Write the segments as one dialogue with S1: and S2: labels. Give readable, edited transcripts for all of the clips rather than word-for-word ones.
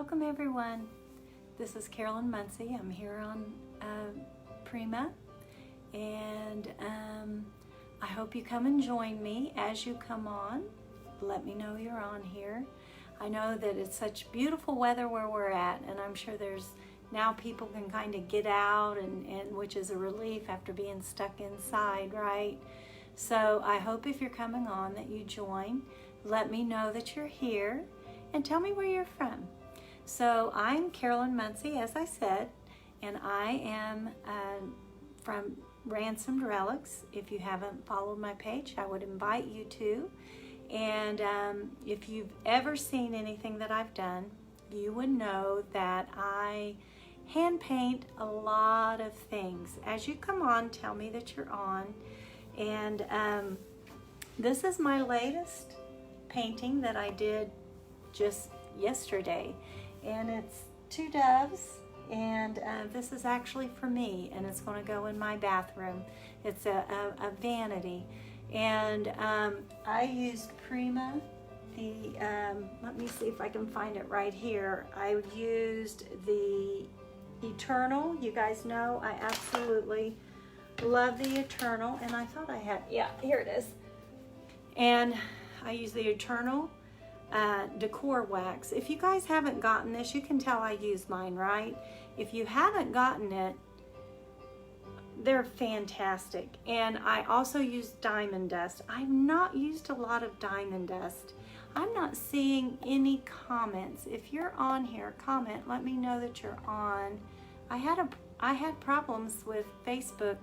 S1: Welcome everyone. This is Carolyn Muncie. I'm here on Prima, and I hope you come and join me. As you come on, let me know you're on here. I know that it's such beautiful weather where we're at, and I'm sure there's now people can kind of get out, and which is a relief after being stuck inside, right? So I hope if you're coming on that you join. Let me know that you're here and tell me where you're from. So I'm Carolyn Muncie, as I said, and I am from Ransomed Relics. If you haven't followed my page, I would invite you to. And if you've ever seen anything that I've done, you would know that I hand paint a lot of things. As you come on, tell me that you're on. And this is my latest painting that I did just yesterday, and it's two doves, and this is actually for me, and it's going to go in my bathroom. It's a vanity, and I used Prima. Let me see if I can find it right here. I used the Eternal. You guys know I absolutely love the Eternal, and I thought I had, yeah, here it is. And I use the Eternal decor wax. If you guys haven't gotten this, you can tell I use mine, right? If you haven't gotten it, they're fantastic. And I also use diamond dust. I've not used a lot of diamond dust. I'm not seeing any comments. If you're on here, comment, let me know that you're on. I had problems with Facebook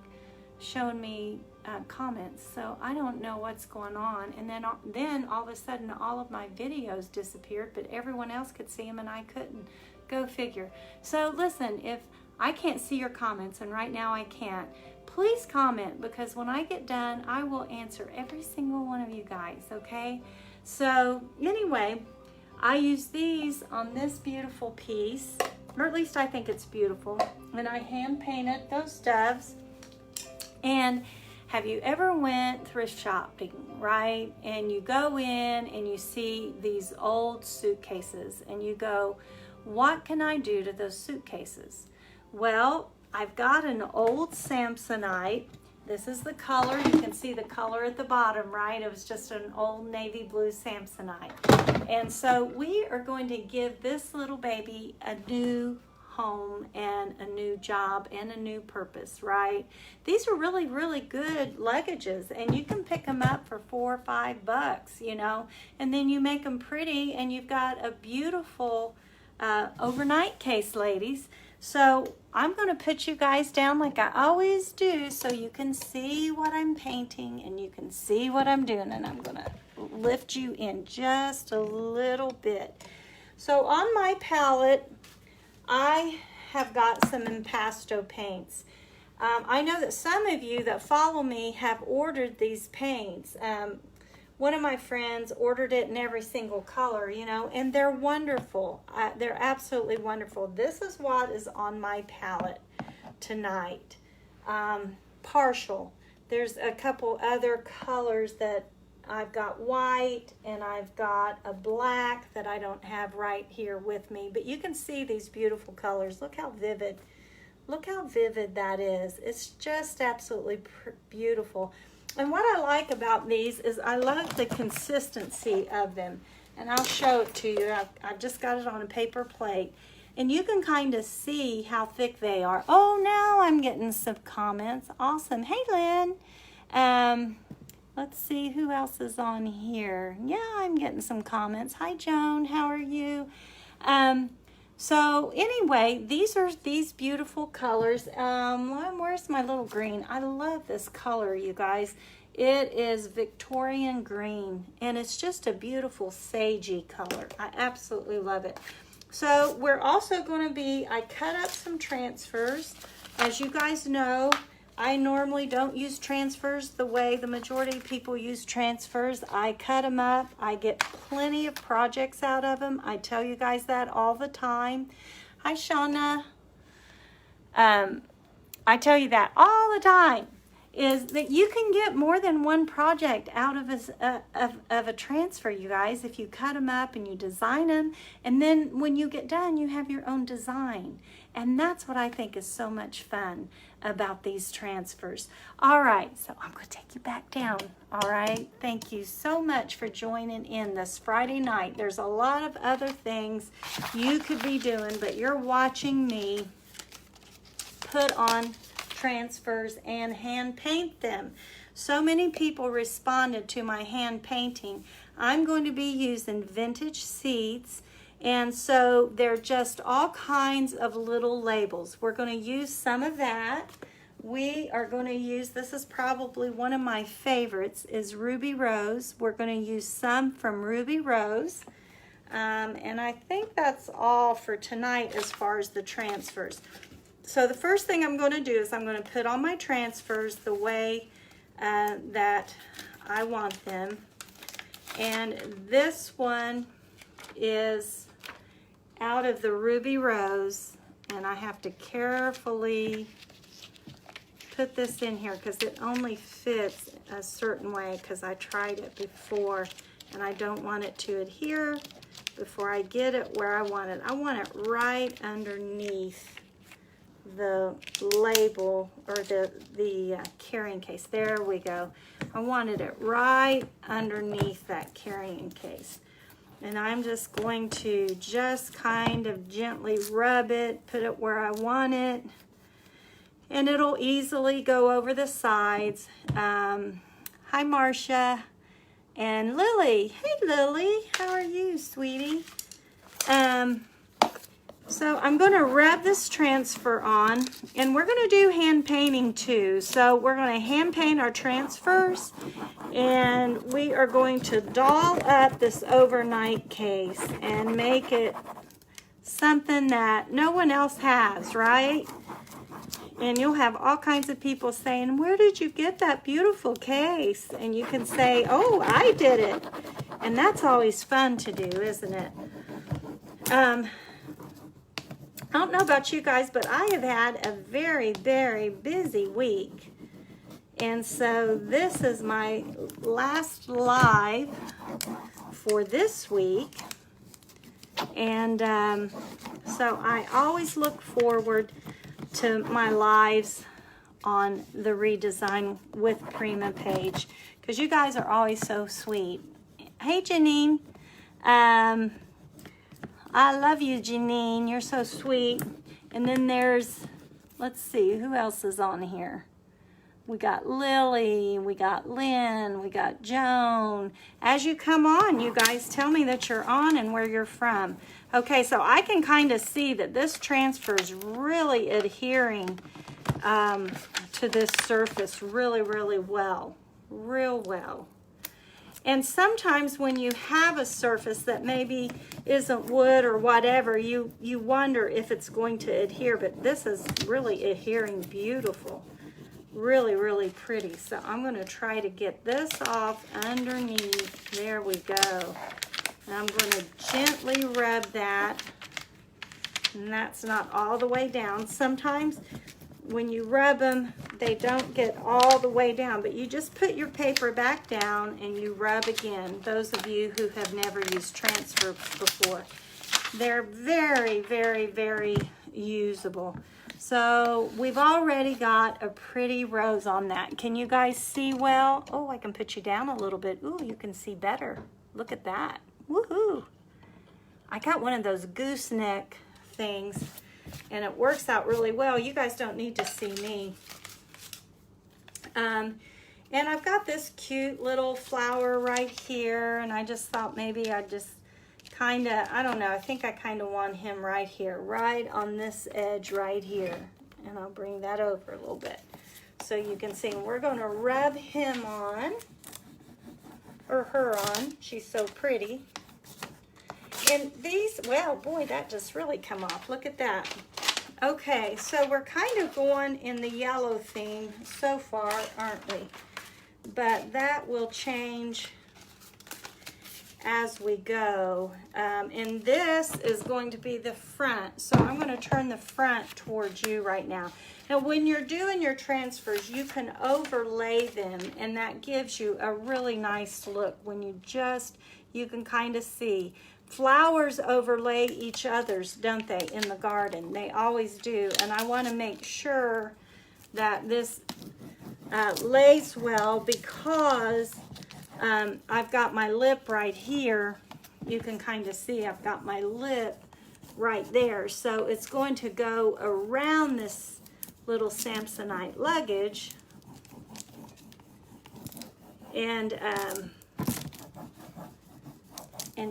S1: showing me comments, so I don't know what's going on. And then all of a sudden all of my videos disappeared, but everyone else could see them and I couldn't. Go figure. So listen, if I can't see your comments, and right now I can't, please comment, because when I get done I will answer every single one of you guys, okay? So anyway, I use these on this beautiful piece, or at least I think it's beautiful, and I hand painted those doves. And have you ever went thrift shopping, right? And you go in and you see these old suitcases and you go, what can I do to those suitcases? Well, I've got an old Samsonite. This is the color. You can see the color at the bottom, right? It was just an old navy blue Samsonite. And so we are going to give this little baby a new home and a new job and a new purpose, right? These are really, really good luggages, and you can pick them up for $4 or $5, you know, and then you make them pretty, and you've got a beautiful overnight case, ladies. So I'm going to put you guys down like I always do so you can see what I'm painting and you can see what I'm doing, and I'm going to lift you in just a little bit. So on my palette, I have got some impasto paints. I know that some of you that follow me have ordered these paints. One of my friends ordered it in every single color, you know, and they're wonderful. They're absolutely wonderful. This is what is on my palette tonight. Partial. There's a couple other colors that I've got white, and I've got a black that I don't have right here with me, but you can see these beautiful colors. Look how vivid that is. It's just absolutely beautiful. And what I like about these is I love the consistency of them, and I'll show it to you. I've just got it on a paper plate, and you can kind of see how thick they are. Oh, now I'm getting some comments. Awesome. Hey, Lynn. Let's see who else is on here. Yeah, I'm getting some comments. Hi, Joan. How are you? So anyway, these are these beautiful colors. Where's my little green? I love this color, you guys. It is Victorian green, and it's just a beautiful sagey color. I absolutely love it. So we're also going to be, I cut up some transfers. As you guys know, I normally don't use transfers the way the majority of people use transfers. I cut them up. I get plenty of projects out of them. I tell you guys that all the time. Hi, Shauna. I tell you that all the time. is that you can get more than one project out of a transfer, you guys, if you cut them up and you design them, and then when you get done, you have your own design. And that's what I think is so much fun about these transfers. All right, so I'm going to take you back down. All right, thank you so much for joining in this Friday night. There's a lot of other things you could be doing, but you're watching me put on transfers and hand paint them. So many people responded to my hand painting. I'm going to be using vintage seeds, and so they're just all kinds of little labels. We're going to use some of that. We are going to use, this is probably one of my favorites, is Ruby Rose. We're going to use some from Ruby Rose. And I think that's all for tonight as far as the transfers. So the first thing I'm going to do is I'm going to put on my transfers the way that I want them. And this one is out of the Ruby Rose, and I have to carefully put this in here because it only fits a certain way because I tried it before and I don't want it to adhere before I get it where I want it. I want it right underneath the label or the carrying case. There we go. I wanted it right underneath that carrying case. And I'm just going to just kind of gently rub it, put it where I want it, and it'll easily go over the sides. Hi, Marcia and Lily. Hey, Lily, how are you, sweetie? So I'm going to rub this transfer on, and we're going to do hand painting too. So we're going to hand paint our transfers, and we are going to doll up this overnight case and make it something that no one else has, right? And you'll have all kinds of people saying, where did you get that beautiful case? And you can say, oh, I did it. And that's always fun to do, isn't it? I don't know about you guys, but I have had a very, very busy week. And so this is my last live for this week. And so I always look forward to my lives on the Redesign with Prima page because you guys are always so sweet. Hey, Janine. I love you, Janine. You're so sweet. And then there's, let's see, who else is on here? We got Lily, we got Lynn, we got Joan. As you come on, you guys tell me that you're on and where you're from. Okay, so I can kind of see that this transfer is really adhering to this surface really, really well. Real well. And sometimes when you have a surface that maybe isn't wood or whatever, you wonder if it's going to adhere, but this is really adhering beautiful. Really, really pretty. So I'm going to try to get this off underneath. There we go. And I'm going to gently rub that. And that's not all the way down. Sometimes when you rub them, they don't get all the way down, but you just put your paper back down and you rub again. Those of you who have never used transfer before, they're very, very, very usable. So we've already got a pretty rose on that. Can you guys see well? Oh, I can put you down a little bit. Ooh, you can see better. Look at that. Woohoo! I got one of those gooseneck things, and it works out really well. You guys don't need to see me. And I've got this cute little flower right here, and I just thought maybe I'd just kind of, I don't know, I think I kind of want him right here, right on this edge right here. And I'll bring that over a little bit so you can see. And we're going to rub him on, or her on. She's so pretty. And these, well, boy, that just really come off. Look at that. Okay, so we're kind of going in the yellow theme so far, aren't we? But that will change as we go. And this is going to be the front. So I'm going to turn the front towards you right now. Now, when you're doing your transfers, you can overlay them, and that gives you a really nice look. When you can kind of see. Flowers overlay each other's, don't they, in the garden? They always do. And I want to make sure that this lays well, because I've got my lip right here. You can kind of see I've got my lip right there. So it's going to go around this little Samsonite luggage and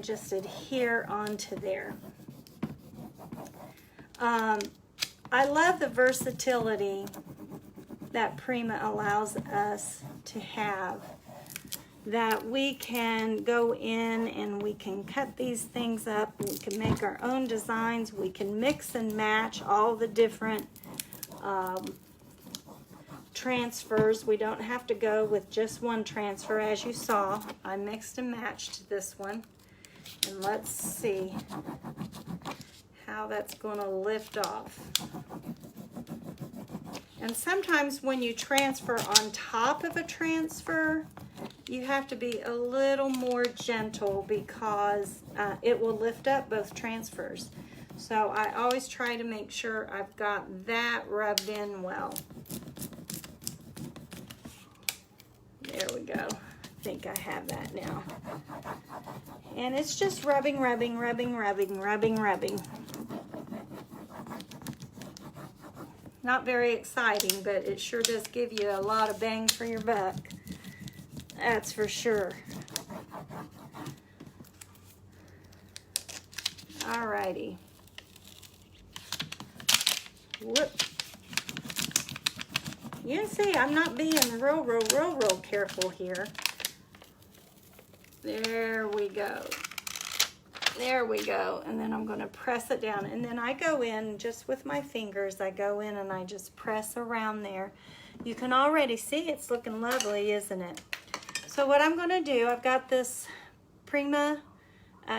S1: just adhere onto there. I love the versatility that Prima allows us to have, that we can go in and we can cut these things up, we can make our own designs, we can mix and match all the different transfers. We don't have to go with just one transfer. As you saw, I mixed and matched this one. And let's see how that's going to lift off. And sometimes when you transfer on top of a transfer, you have to be a little more gentle, because it will lift up both transfers. So I always try to make sure I've got that rubbed in well. There we go. I think I have that now. And it's just rubbing, rubbing, rubbing, rubbing, rubbing, rubbing. Not very exciting, but it sure does give you a lot of bang for your buck. That's for sure. Alrighty. Whoop. You can see I'm not being real careful here. There we go. There we go. And then I'm going to press it down. And then I go in just with my fingers. I go in and I just press around there. You can already see it's looking lovely, isn't it? So what I'm going to do, I've got this Prima.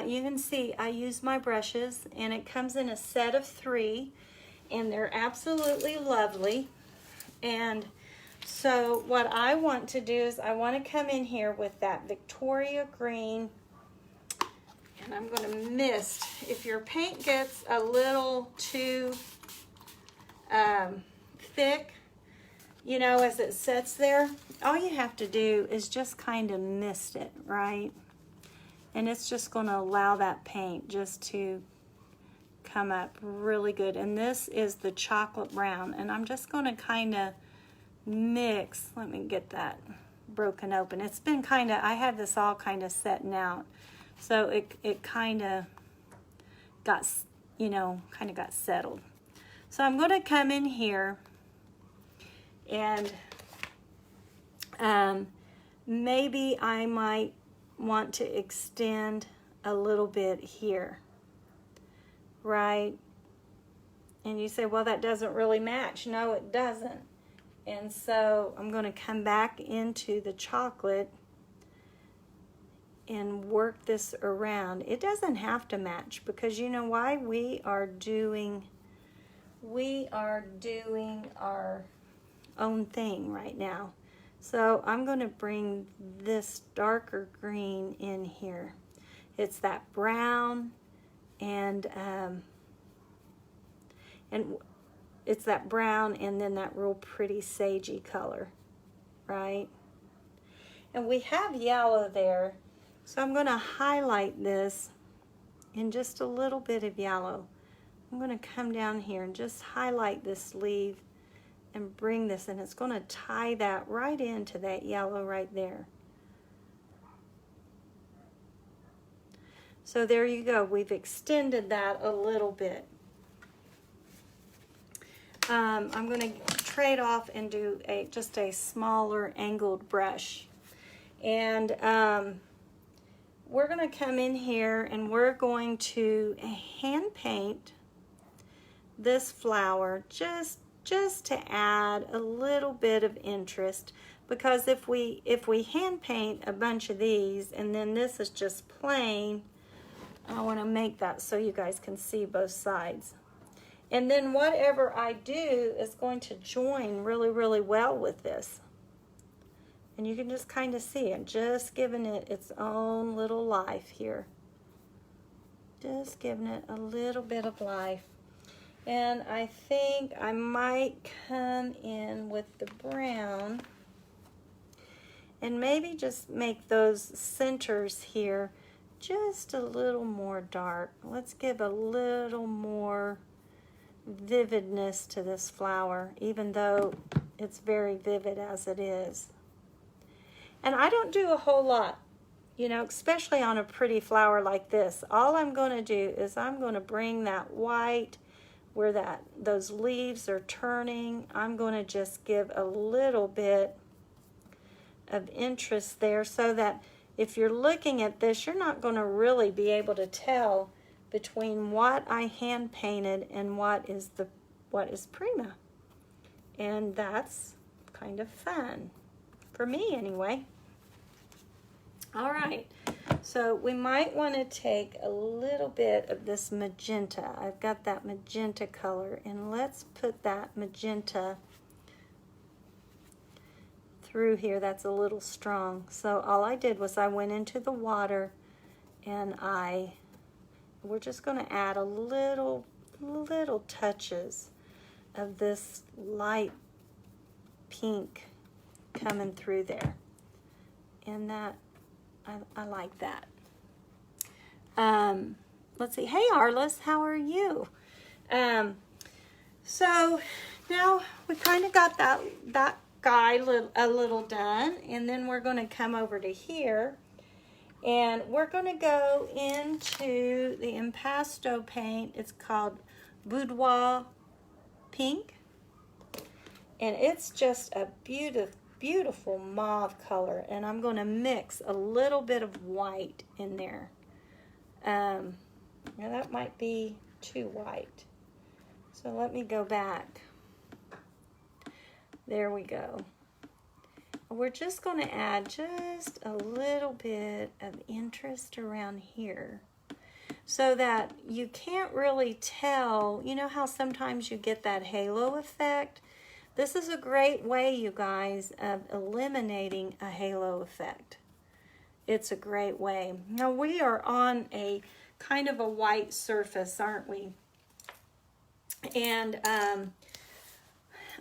S1: You can see I use my brushes, and it comes in a set of 3. And they're absolutely lovely. And so what I want to do is I want to come in here with that Victoria green, and I'm going to mist. If your paint gets a little too thick, you know, as it sits there, all you have to do is just kind of mist it, right? And it's just going to allow that paint just to come up really good. And this is the chocolate brown, and I'm just going to kind of mix. Let me get that broken open. It's been kind of, I had this all kind of setting out, so it kind of got, you know, kind of got settled. So I'm going to come in here and maybe I might want to extend a little bit here, right? And you say, well, that doesn't really match. No, it doesn't. And so I'm going to come back into the chocolate and work this around. It doesn't have to match, because you know why? We are doing our own thing right now. So I'm going to bring this darker green in here. It's that brown, and it's that brown and then that real pretty sagey color, right? And we have yellow there, so I'm going to highlight this in just a little bit of yellow. I'm going to come down here and just highlight this sleeve and bring this, and it's going to tie that right into that yellow right there. So there you go. We've extended that a little bit. I'm going to trade off and do just a smaller angled brush. And we're going to come in here and we're going to hand paint this flower just to add a little bit of interest. because if we hand paint a bunch of these and then this is just plain, I want to make that so you guys can see both sides. And then whatever I do is going to join really, really well with this. And you can just kind of see it, just giving it its own little life here. Just giving it a little bit of life. And I think I might come in with the brown and maybe just make those centers here just a little more dark. Let's give a little more vividness to this flower, even though it's very vivid as it is. And I don't do a whole lot, you know, especially on a pretty flower like this. All I'm going to do is I'm going to bring that white where those leaves are turning. I'm going to just give a little bit of interest there so that if you're looking at this, you're not going to really be able to tell between what I hand painted and what is Prima. And that's kind of fun, for me anyway. All right, so we might want to take a little bit of this magenta. I've got that magenta color, and let's put that magenta through here. That's a little strong. So all I did was I went into the water and we're just going to add a little touches of this light pink coming through there. And that, I like that. Let's see. Hey, Arliss, how are you? So now we kind of got that guy a little done. And then we're going to come over to here. And we're going to go into the impasto paint. It's called Boudoir Pink. And it's just a beautiful mauve color. And I'm going to mix a little bit of white in there. Now that might be too white. So let me go back. There we go. We're just going to add just a little bit of interest around here so that you can't really tell. You know how sometimes you get that halo effect? This is a great way, you guys, of eliminating a halo effect. It's a great way. Now we are on a kind of a white surface, aren't we? And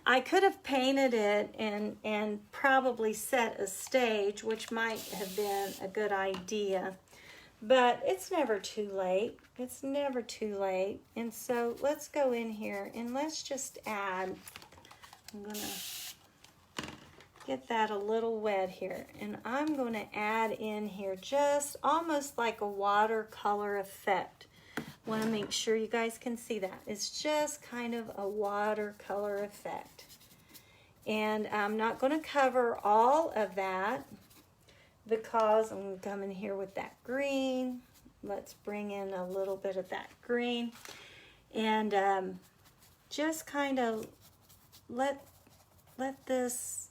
S1: I could have painted it and probably set a stage, which might have been a good idea. But it's never too late. It's never too late. And so let's go in here and let's just add. I'm going to get that a little wet here. And I'm going to add in here just almost like a watercolor effect. Want to make sure you guys can see that. It's just kind of a watercolor effect. And I'm not going to cover all of that because I'm going to come in here with that green. Let's bring in a little bit of that green. And just kind of let this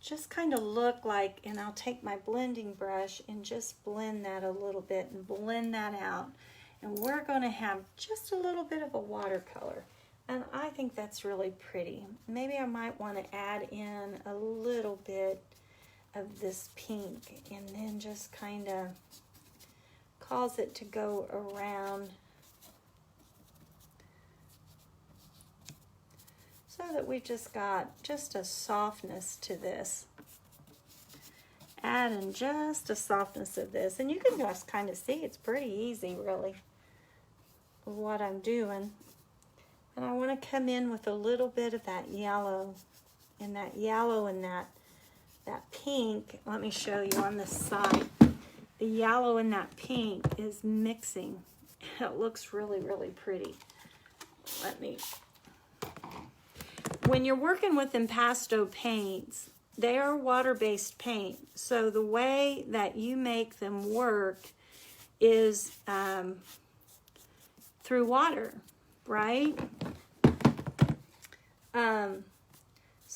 S1: just kind of look like, and I'll take my blending brush and just blend that a little bit and blend that out. And we're going to have just a little bit of a watercolor. And I think that's really pretty. Maybe I might want to add in a little bit of this pink and then just kind of cause it to go around so that we just got just a softness to this. Adding just a softness of this. And you can just kind of see it's pretty easy, really, what I'm doing. And I want to come in with a little bit of that yellow and that pink. Let me show you on this side. The yellow and that pink is mixing. It looks really, really pretty. When you're working with impasto paints, they are water-based paint. So the way that you make them work is through water, right?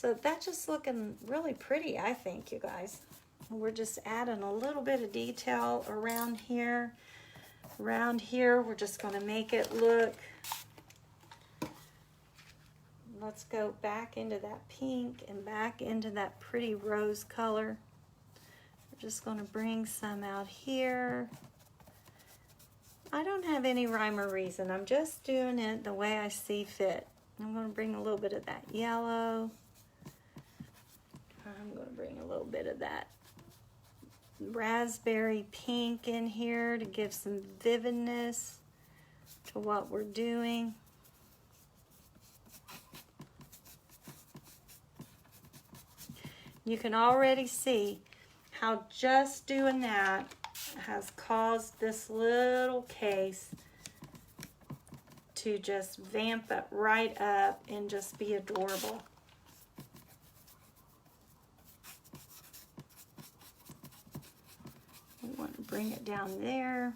S1: So that's just looking really pretty, I think, you guys. We're just adding a little bit of detail around here. Around here, we're just going to make it look. Let's go back into that pink and back into that pretty rose color. We're just going to bring some out here. I don't have any rhyme or reason. I'm just doing it the way I see fit. I'm going to bring a little bit of that yellow. I'm going to bring a little bit of that raspberry pink in here to give some vividness to what we're doing. You can already see how just doing that has caused this little case to just vamp it right up and just be adorable. We want to bring it down there,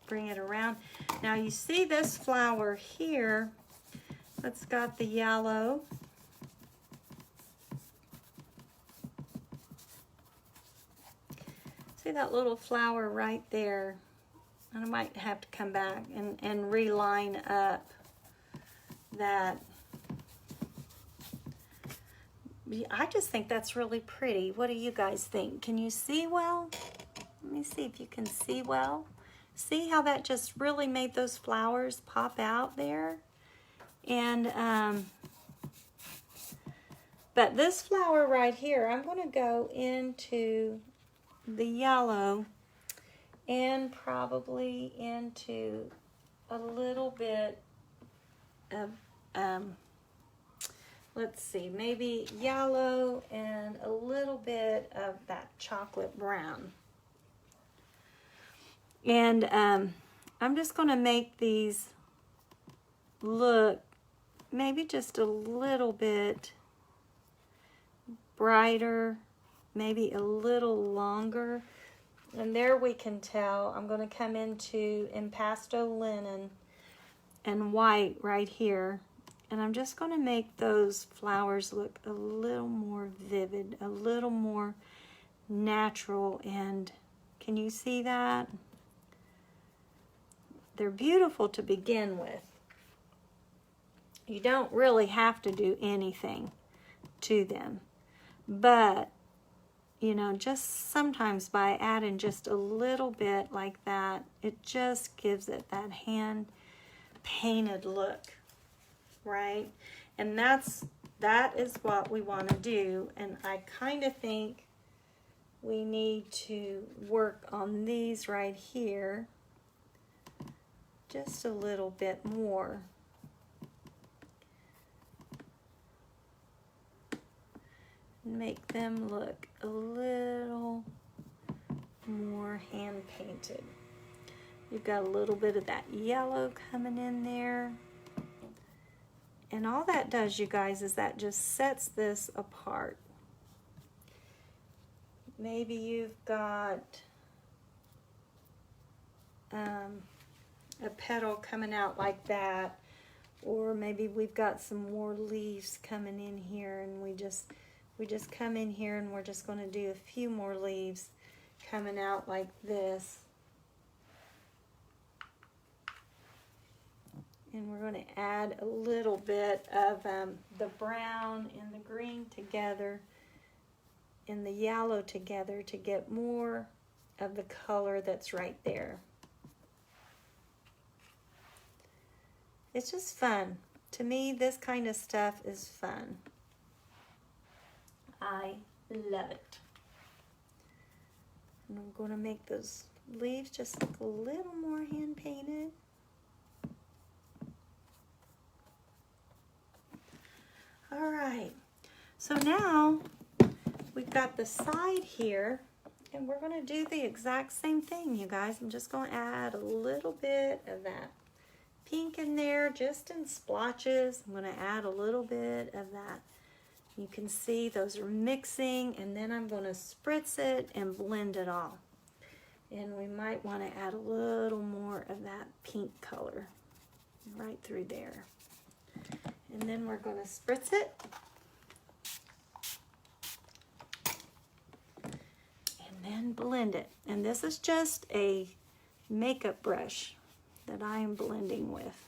S1: bring it around. Now you see this flower here, it's got the yellow. See that little flower right there? And I might have to come back and reline up that. I just think that's really pretty. What do you guys think? Can you see well? Let me see if you can see well. See how that just really made those flowers pop out there? And, but this flower right here, I'm going to go into the yellow and probably into a little bit of, let's see, maybe yellow and a little bit of that chocolate brown. And I'm just going to make these look maybe just a little bit brighter, maybe a little longer. And there we can tell I'm going to come into impasto linen and white right here. And I'm just going to make those flowers look a little more vivid, a little more natural. And can you see that? They're beautiful to begin with. You don't really have to do anything to them. But, you know, just sometimes by adding just a little bit like that, it just gives it that hand-painted look, right? And that is what we want to do. And I kind of think we need to work on these right here just a little bit more. Make them look a little more hand painted. You've got a little bit of that yellow coming in there. And all that does, you guys, is that just sets this apart. Maybe you've got a petal coming out like that, or maybe we've got some more leaves coming in here, and we just come in here and we're just going to do a few more leaves coming out like this. And we're going to add a little bit of the brown and the green together and the yellow together to get more of the color that's right there. It's just fun. To me, this kind of stuff is fun. I love it. And I'm going to make those leaves just look a little more hand painted. All right, so now we've got the side here, and we're going to do the exact same thing, you guys. I'm just going to add a little bit of that pink in there, just in splotches. I'm going to add a little bit of that. You can see those are mixing, and then I'm going to spritz it and blend it all. And we might want to add a little more of that pink color right through there. And then we're going to spritz it. then blend it. And this is just a makeup brush that I am blending with.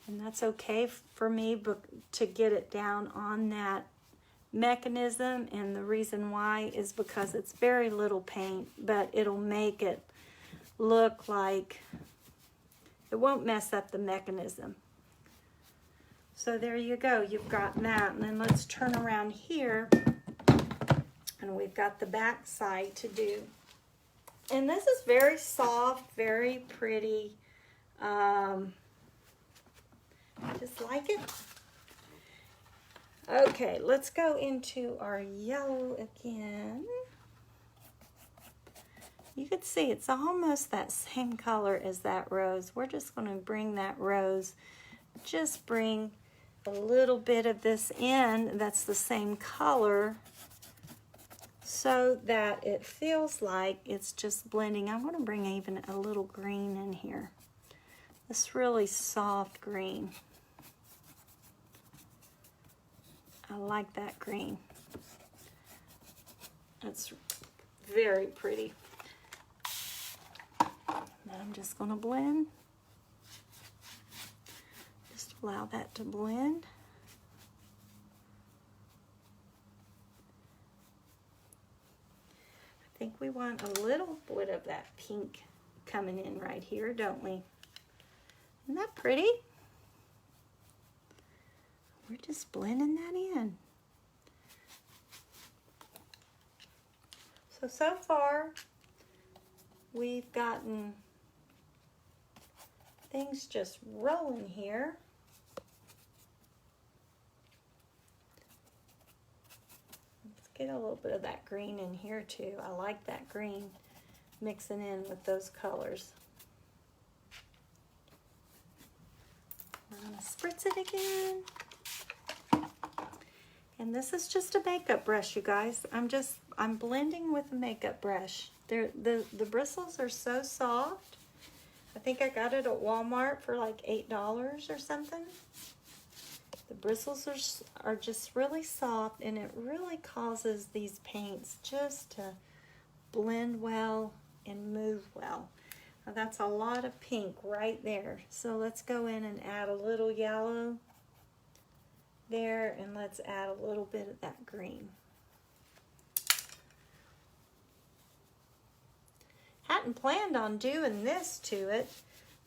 S1: And that's okay for me to get it down on that mechanism, and the reason why is because it's very little paint, but it'll make it look like it won't mess up the mechanism. So there you go, you've got that. And then let's turn around here, and we've got the back side to do. And this is very soft, very pretty. I just like it. Okay, let's go into our yellow again. You can see it's almost that same color as that rose. We're just going to bring that rose, just bring a little bit of this in that's the same color so that it feels like it's just blending. I'm going to bring even a little green in here. This really soft green. I like that green. It's very pretty. Then I'm just going to blend. Just allow that to blend. I think we want a little bit of that pink coming in right here, don't we? Isn't that pretty? We're just blending that in. So far, we've gotten things just rolling here. Let's get a little bit of that green in here too. I like that green mixing in with those colors. We're gonna spritz it again. And this is just a makeup brush, you guys. I'm blending with a makeup brush. The bristles are so soft. I think I got it at Walmart for like $8 or something. The bristles are just really soft, and it really causes these paints just to blend well and move well. Now that's a lot of pink right there. So let's go in and add a little yellow there, and let's add a little bit of that green. Hadn't planned on doing this to it,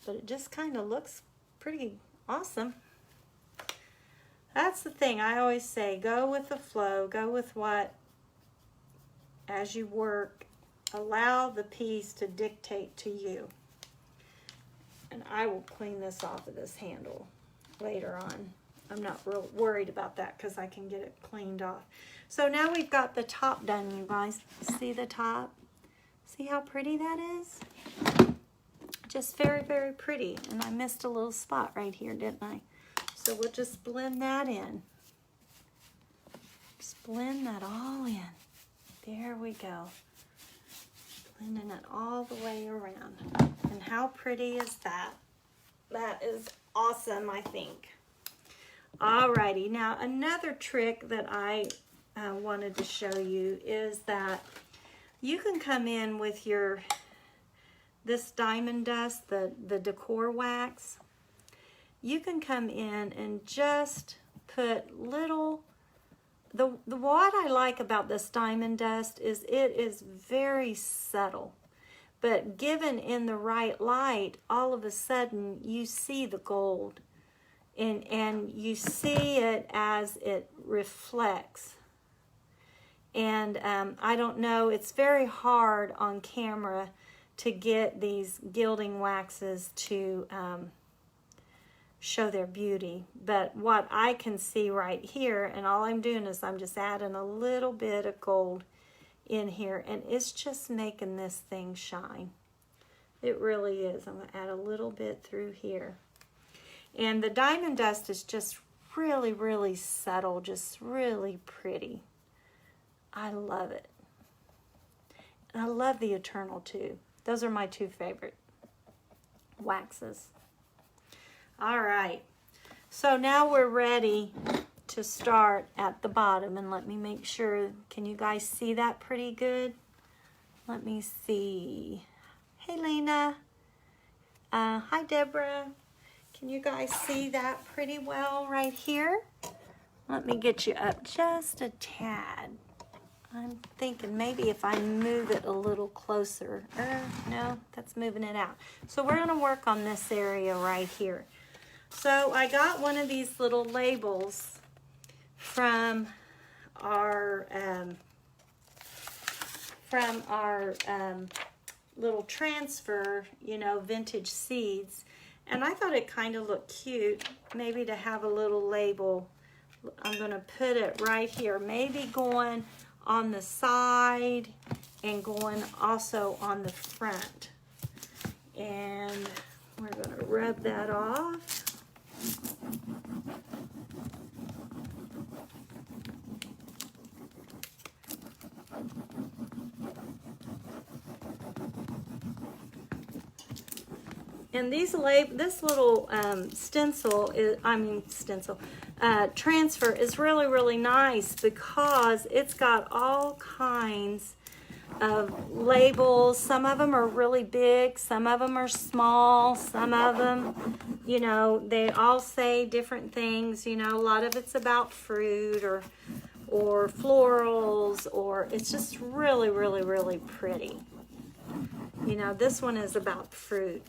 S1: but it just kind of looks pretty awesome. That's the thing I always say, go with the flow, go with what, as you work, allow the piece to dictate to you. And I will clean this off of this handle later on. I'm not real worried about that because I can get it cleaned off. So now we've got the top done, you guys. See the top? See how pretty that is? Just very, very pretty. And I missed a little spot right here, didn't I? So we'll just blend that in. Just blend that all in. There we go. Blending it all the way around. And how pretty is that? That is awesome, I think. Alrighty, now another trick that I wanted to show you is that you can come in with this diamond dust, the decor wax. You can come in and just put little, what I like about this diamond dust is it is very subtle, but given in the right light, all of a sudden you see the gold. And you see it as it reflects. And I don't know, it's very hard on camera to get these gilding waxes to show their beauty. But what I can see right here, and all I'm doing is I'm just adding a little bit of gold in here, and it's just making this thing shine. It really is. I'm going to add a little bit through here. And the diamond dust is just really, really subtle, just really pretty. I love it. And I love the Eternal too. Those are my two favorite waxes. All right. So now we're ready to start at the bottom, and let me make sure. Can you guys see that pretty good? Let me see. Hey, Lena. Hi, Deborah. Can you guys see that pretty well right here? Let me get you up just a tad. I'm thinking maybe if I move it a little closer. No, that's moving it out. So we're going to work on this area right here. So I got one of these little labels from our little transfer, you know, vintage seeds. And I thought it kind of looked cute, maybe to have a little label. I'm going to put it right here, maybe going on the side and going also on the front. And we're going to rub that off. And this little transfer is really, really nice because it's got all kinds of labels. Some of them are really big, some of them are small, some of them, you know, they all say different things. You know, a lot of it's about fruit or florals, or it's just really, really, really pretty. You know, this one is about fruit.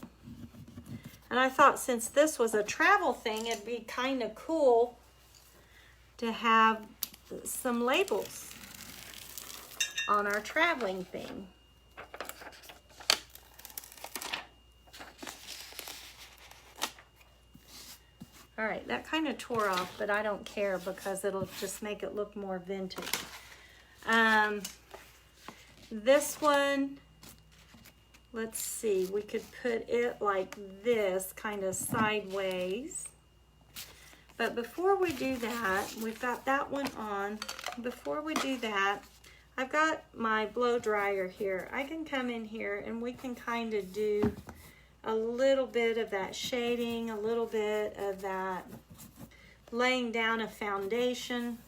S1: And I thought since this was a travel thing, it'd be kind of cool to have some labels on our traveling thing. All right, that kind of tore off, but I don't care because it'll just make it look more vintage. This one, let's see, we could put it like this, kind of sideways. But before we do that, we've got that one on. Before we do that, I've got my blow dryer here. I can come in here and we can kind of do a little bit of that shading, a little bit of that laying down a foundation.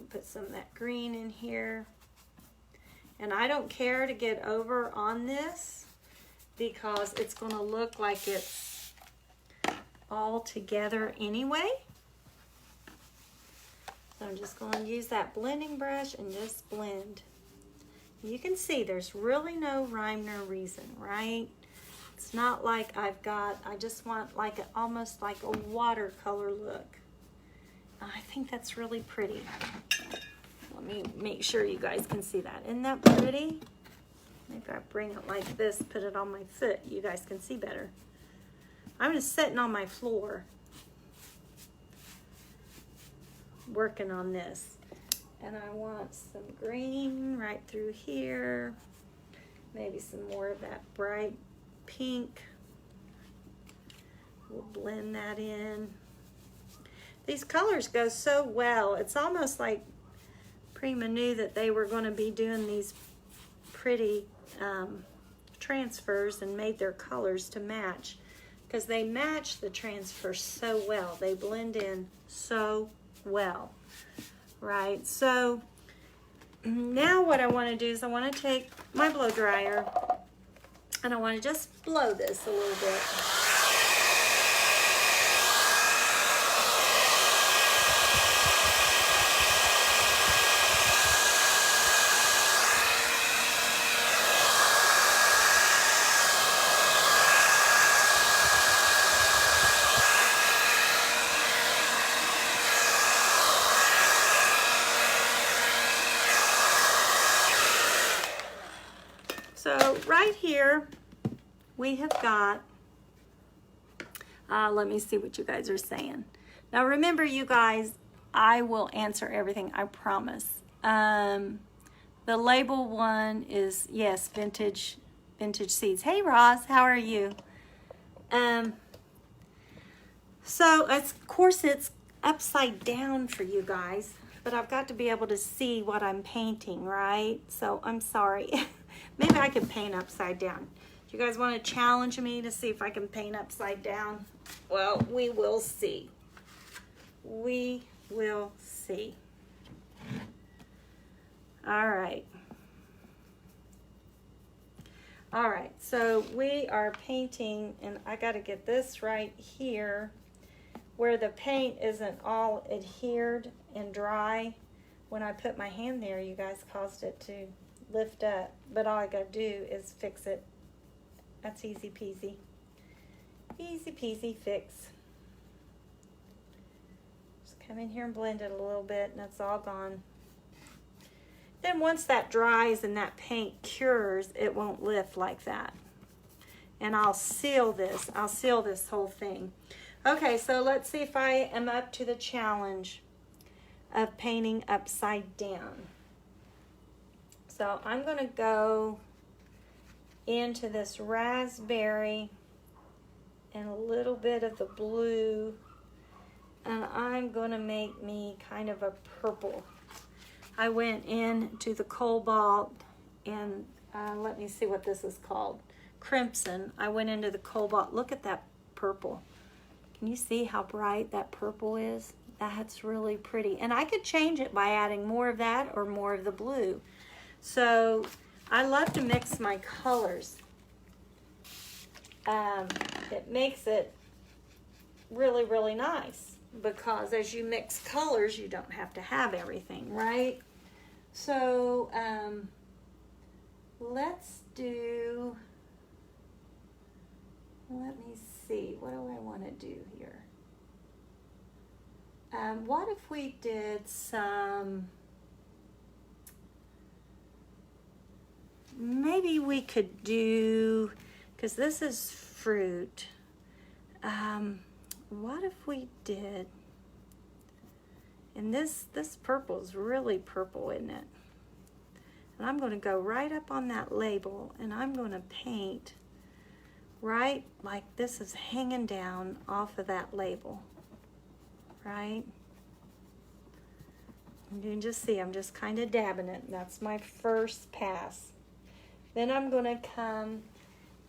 S1: Put some of that green in here. And I don't care to get over on this because it's going to look like it's all together anyway. So I'm just going to use that blending brush and just blend. You can see there's really no rhyme nor reason, right? It's not like I just want like almost like a watercolor look. I think that's really pretty. Let me make sure you guys can see that. Isn't that pretty? Maybe I bring it like this, put it on my foot. You guys can see better. I'm just sitting on my floor working on this. And I want some green right through here. Maybe some more of that bright pink. We'll blend that in. These colors go so well. It's almost like Prima knew that they were going to be doing these pretty transfers and made their colors to match, because they match the transfers so well. They blend in so well, right? So now what I want to do is I want to take my blow dryer and I want to just blow this a little bit. So right here, we have got, let me see what you guys are saying. Now remember, you guys, I will answer everything, I promise. The label one is, yes, vintage seeds. Hey Ross, how are you? So of course it's upside down for you guys, but I've got to be able to see what I'm painting, right? So I'm sorry. Maybe I could paint upside down. Do You guys want to challenge me to see if I can paint upside down? Well, we will see. We will see. All right. All right, so we are painting, and I got to get this right here where the paint isn't all adhered and dry. When I put my hand there, you guys caused it to lift up, but all I got to do is fix it. That's easy peasy. Easy peasy fix. Just come in here and blend it a little bit, and it's all gone. Then once that dries and that paint cures, it won't lift like that. And I'll seal this. I'll seal this whole thing. Okay, so let's see if I am up to the challenge of painting upside down. So I'm going to go into this raspberry and a little bit of the blue, and I'm going to make me kind of a purple. I went into the cobalt and let me see what this is called. Crimson. I went into the cobalt. Look at that purple. Can you see how bright that purple is? That's really pretty. And I could change it by adding more of that or more of the blue. So I love to mix my colors. It makes it really, really nice. Because as you mix colors, you don't have to have everything, right? So let's do, let me see, what do I want to do here? What if we did some, maybe we could do, because this is fruit, what if we did, and this purple is really purple, isn't it? And I'm going to go right up on that label, and I'm going to paint right like this is hanging down off of that label, right? And you can just see I'm just kind of dabbing it. That's my first pass. Then I'm going to come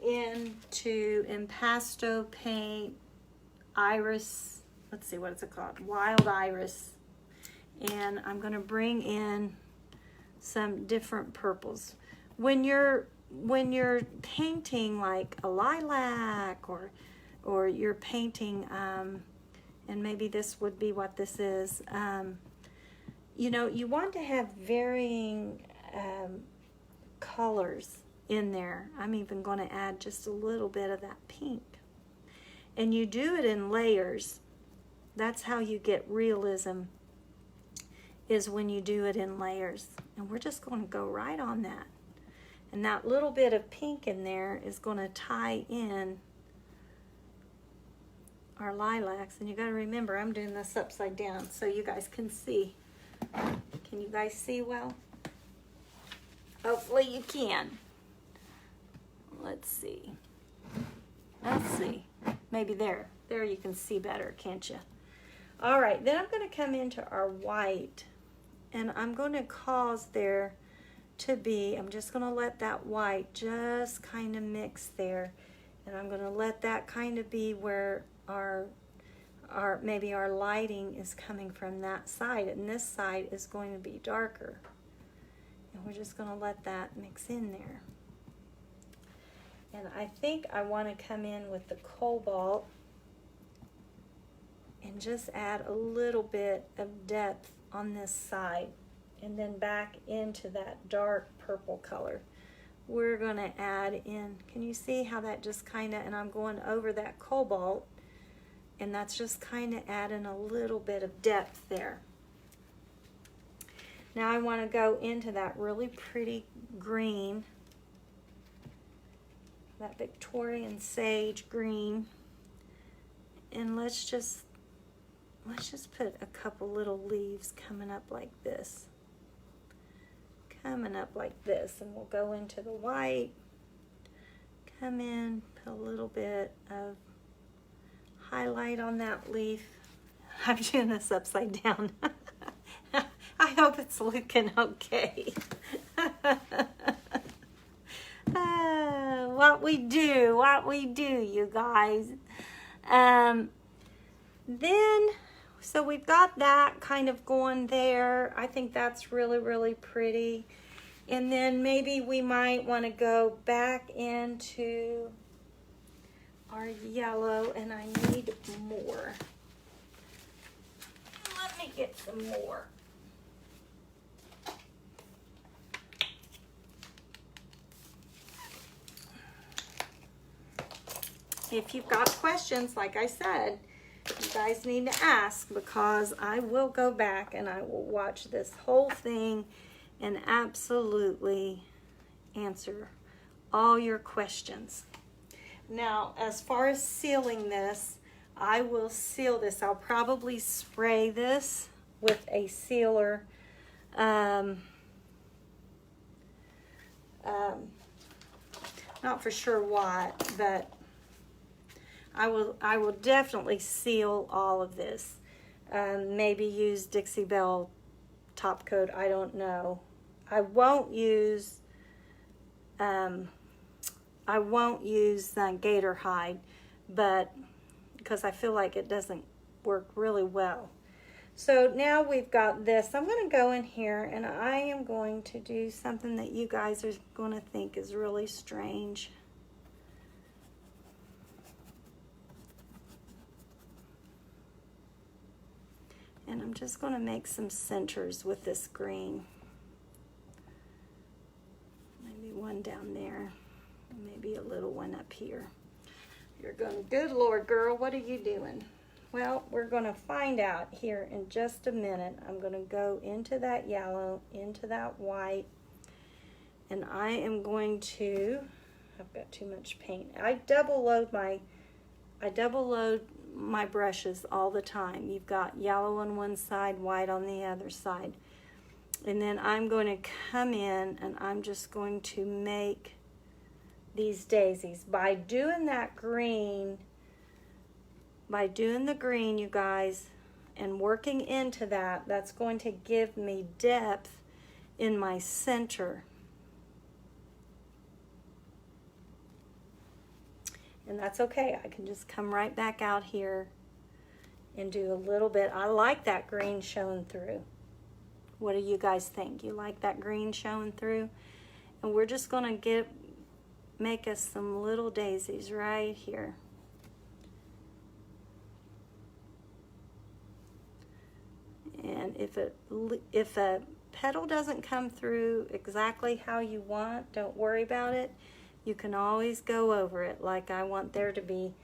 S1: into impasto paint, iris, let's see, what is it called? Wild iris. And I'm going to bring in some different purples. When you're painting like a lilac or you're painting, and maybe this would be what this is, you know, you want to have varying colors in there. I'm even going to add just a little bit of that pink. And you do it in layers. That's how you get realism, is when you do it in layers. And we're just going to go right on that. And that little bit of pink in there is going to tie in our lilacs. And you got to remember, I'm doing this upside down so you guys can see. Can you guys see well? Hopefully you can. Let's see. Let's see. Maybe there. There you can see better, can't you? All right, then I'm going to come into our white, and I'm going to cause there to be, I'm just going to let that white just kind of mix there, and I'm going to let that kind of be where our maybe our lighting is coming from that side, and this side is going to be darker. And we're just going to let that mix in there. And I think I want to come in with the cobalt and just add a little bit of depth on this side, and then back into that dark purple color. We're going to add in, can you see how that just kind of, and I'm going over that cobalt, and that's just kind of adding a little bit of depth there. Now I want to go into that really pretty green, that Victorian sage green, and let's just put a couple little leaves coming up like this. Coming up like this, and we'll go into the white, come in, put a little bit of highlight on that leaf. I'm doing this upside down. I hope it's looking okay. What we do, you guys. Then, so we've got that kind of going there. I think that's really, really pretty. And then maybe we might want to go back into our yellow, and I need more. Let me get some more. If you've got questions, like I said, you guys need to ask, because I will go back and I will watch this whole thing and absolutely answer all your questions. Now, as far as sealing this, I will seal this. I'll probably spray this with a sealer. Not for sure what, but I will definitely seal all of this. Maybe use Dixie Belle top coat. I don't know. I won't use gator hide, but because I feel like it doesn't work really well. So now we've got this. I'm going to go in here and I am going to do something that you guys are going to think is really strange. And I'm just going to make some centers with this green. Maybe one down there. Maybe a little one up here. You're going, good Lord, girl, what are you doing? Well, we're going to find out here in just a minute. I'm going to go into that yellow, into that white, and I am going to, I've got too much paint. I double load my brushes all the time. You've got yellow on one side, white on the other side. And then I'm going to come in and I'm just going to make these daisies. By doing that green, by doing the green, you guys, and working into that, that's going to give me depth in my center. And that's okay. I can just come right back out here and do a little bit. I like that green showing through. What do you guys think? You like that green showing through? And we're just going to make us some little daisies right here. And if a petal doesn't come through exactly how you want, don't worry about it. You can always go over it. Like I want there to be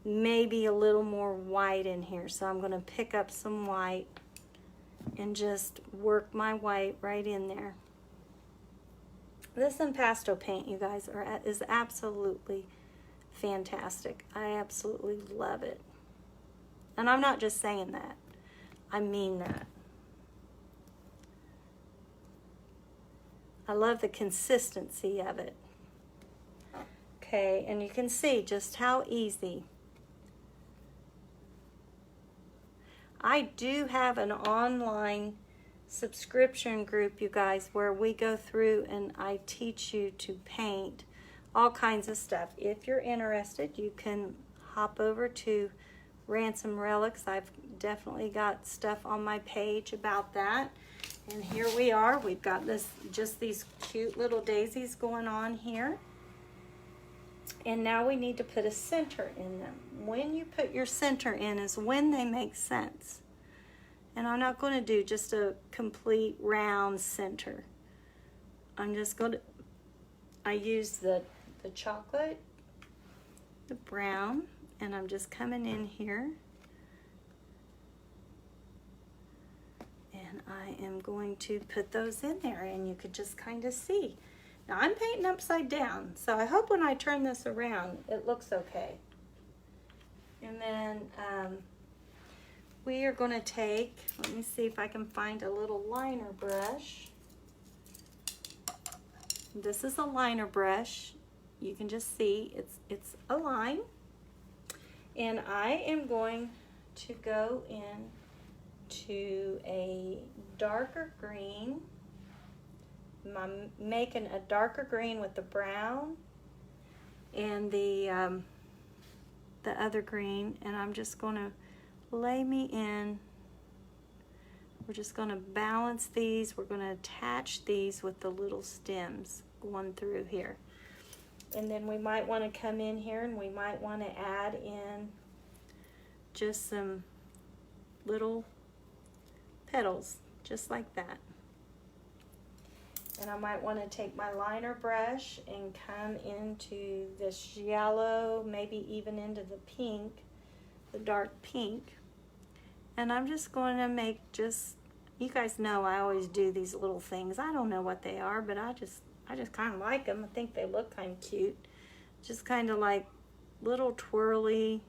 S1: maybe a little more white in here. So I'm going to pick up some white and just work my white right in there. This impasto paint, you guys, is absolutely fantastic. I absolutely love it. And I'm not just saying that. I mean that. I love the consistency of it. Okay, and you can see just how easy. I do have an online subscription group, you guys, where we go through and I teach you to paint all kinds of stuff. If you're interested, you can hop over to Ransomed Relics. I've definitely got stuff on my page about that. And here we are. We've got just these cute little daisies going on here. And now we need to put a center in them. When you put your center in is when they make sense. And I'm not going to do just a complete round center. I'm just going to, I use the chocolate, the brown, and I'm just coming in here. And I am going to put those in there, and you could just kind of see. Now I'm painting upside down, so I hope when I turn this around, it looks okay. And then we are going to take, let me see if I can find a little liner brush. This is a liner brush. You can just see it's a line. And I am going to go in to a darker green. I'm making a darker green with the brown, and the other green, and I'm just going to lay me in. We're just going to balance these. We're going to attach these with the little stems going through here. And then we might want to come in here and we might want to add in just some little petals, just like that. And I might want to take my liner brush and come into this yellow, maybe even into the pink, the dark pink. And I'm just going to make you guys know I always do these little things. I don't know what they are, but I just kind of like them. I think they look kind of cute. Just kind of like little twirly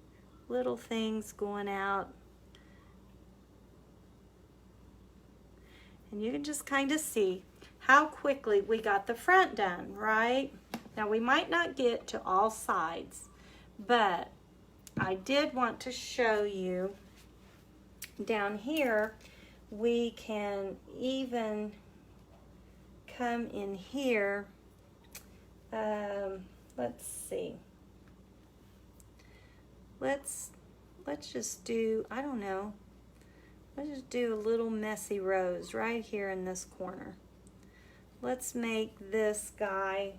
S1: little things going out. And you can just kind of see how quickly we got the front done, right? Now we might not get to all sides, but I did want to show you down here. We can even come in here. Let's see. Let's just do, I don't know. Let's just do a little messy rose right here in this corner. Let's make this guy,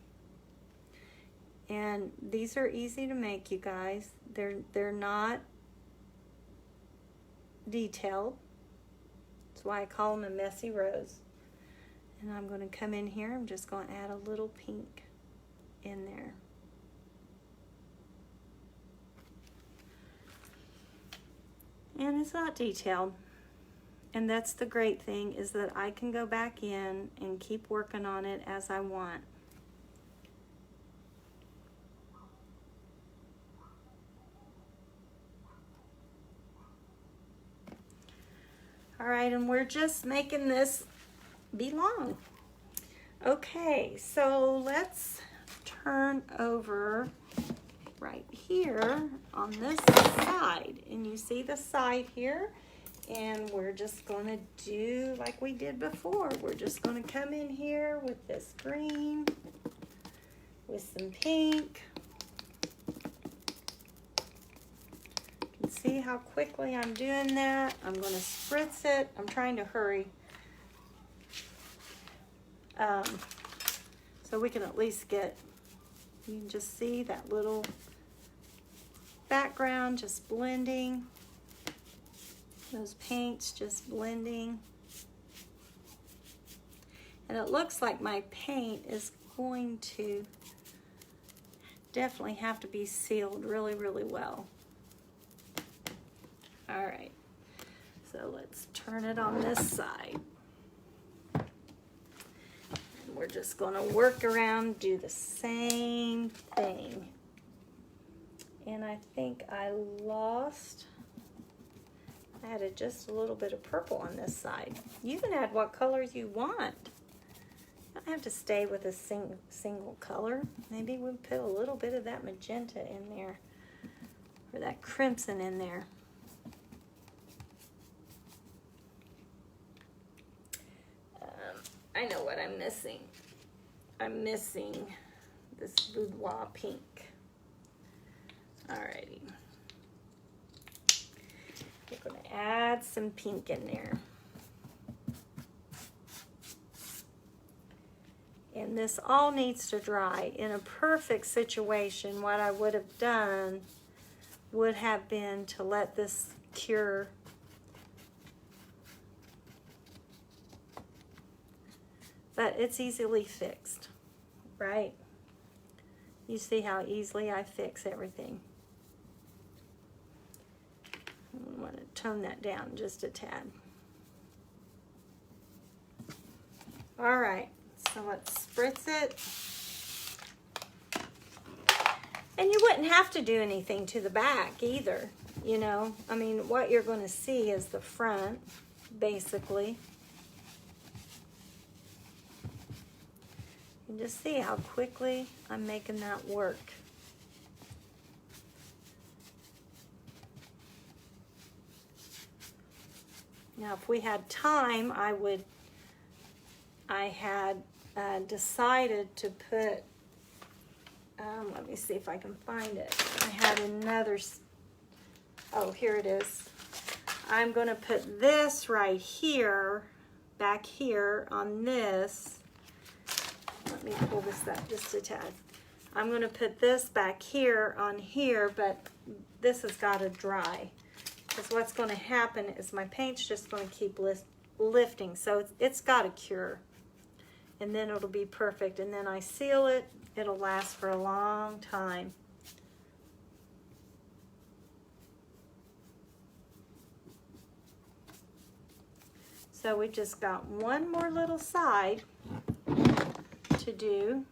S1: and these are easy to make, you guys. They're not detailed. That's why I call them a messy rose. And I'm going to come in here. I'm just going to add a little pink in there. And it's not detailed. And that's the great thing, is that I can go back in and keep working on it as I want. All right, and we're just making this be long. Okay, so let's turn over right here on this side. And you see the side here? And we're just going to do like we did before. We're just going to come in here with this green, with some pink. You can see how quickly I'm doing that. I'm going to spritz it. I'm trying to hurry. So we can at least get, you can just see that little background just blending. Those paints just blending. And it looks like my paint is going to definitely have to be sealed really, really well. All right, so let's turn it on this side. And we're just gonna work around, do the same thing. And I think I added just a little bit of purple on this side. You can add what colors you want. You don't have to stay with a single color. Maybe we'll put a little bit of that magenta in there, or that crimson in there. I know what I'm missing. I'm missing this boudoir pink. Alrighty. We're going to add some pink in there. And this all needs to dry. In a perfect situation, what I would have done would have been to let this cure. But it's easily fixed, right? You see how easily I fix everything. I want to tone that down just a tad. All right, so let's spritz it. And you wouldn't have to do anything to the back either, you know. I mean, what you're going to see is the front, basically. You can just see how quickly I'm making that work. Now, if we had time, I had decided to put let me see if I can find it. I had another, oh, here it is. I'm going to put this right here, back here on this. Let me pull this up just a tad. I'm going to put this back here on here, but this has got to dry. Because what's going to happen is my paint's just going to keep lifting. So it's got to cure. And then it'll be perfect. And then I seal it. It'll last for a long time. So we just got one more little side to do.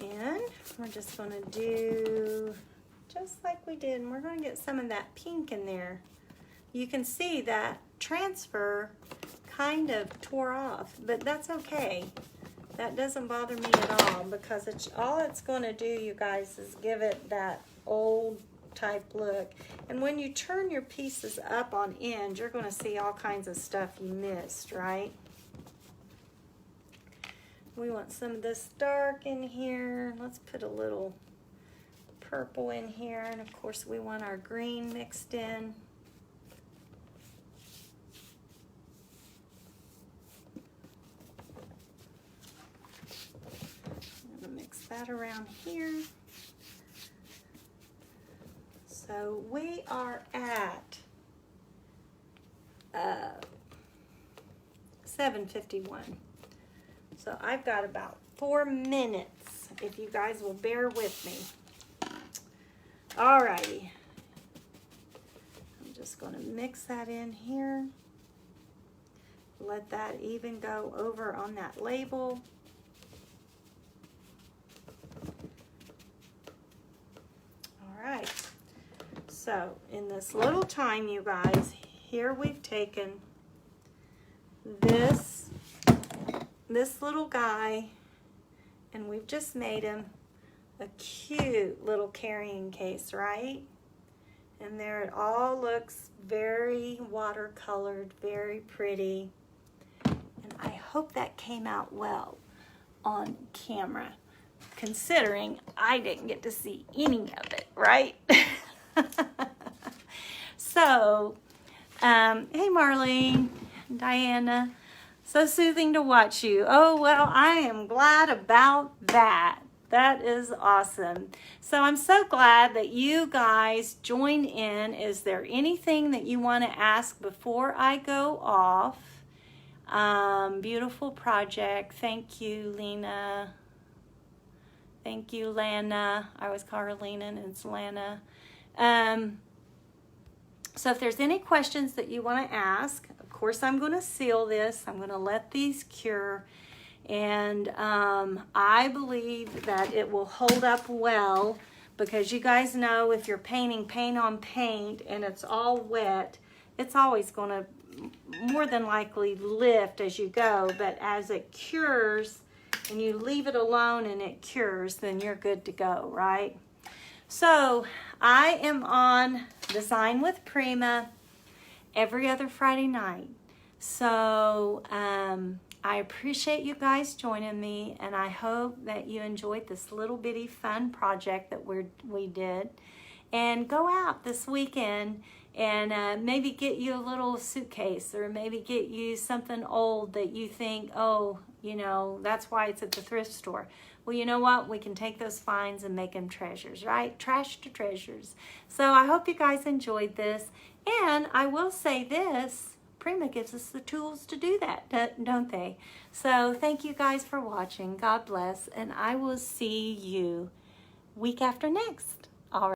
S1: And we're just going to do just like we did. And we're going to get some of that pink in there. You can see that transfer kind of tore off, but that's okay. That doesn't bother me at all, because all it's going to do, you guys, is give it that old type look. And when you turn your pieces up on end, you're going to see all kinds of stuff you missed, right? We want some of this dark in here. Let's put a little purple in here, and of course we want our green mixed in. I'm going to mix that around here. So we are at 7:51. So I've got about 4 minutes, if you guys will bear with me. Alrighty. I'm just going to mix that in here. Let that even go over on that label. Alright. So in this little time, you guys, here we've taken this little guy, and we've just made him a cute little carrying case, right? And there it all looks very watercolored, very pretty. And I hope that came out well on camera, considering I didn't get to see any of it, right? So, hey Marlene, Diana, so soothing to watch you. Oh, well, I am glad about that. That is awesome. So I'm so glad that you guys joined in. Is there anything that you want to ask before I go off? Beautiful project. Thank you, Lena. Thank you, Lana. I always call her Lena, and it's Lana. So if there's any questions that you want to ask, of course I'm going to seal this. I'm going to let these cure. And I believe that it will hold up well, because you guys know if you're painting paint on paint and it's all wet, it's always going to more than likely lift as you go. But as it cures and you leave it alone and it cures, then you're good to go, right? So I am on Design with Prima every other Friday night. So I appreciate you guys joining me, and I hope that you enjoyed this little bitty fun project that we did. And go out this weekend and maybe get you a little suitcase, or maybe get you something old that you think, oh, you know, that's why it's at the thrift store. Well, you know what? We can take those finds and make them treasures, right? Trash to treasures. So I hope you guys enjoyed this. And I will say this, Prima gives us the tools to do that, don't they? So thank you guys for watching. God bless. And I will see you week after next.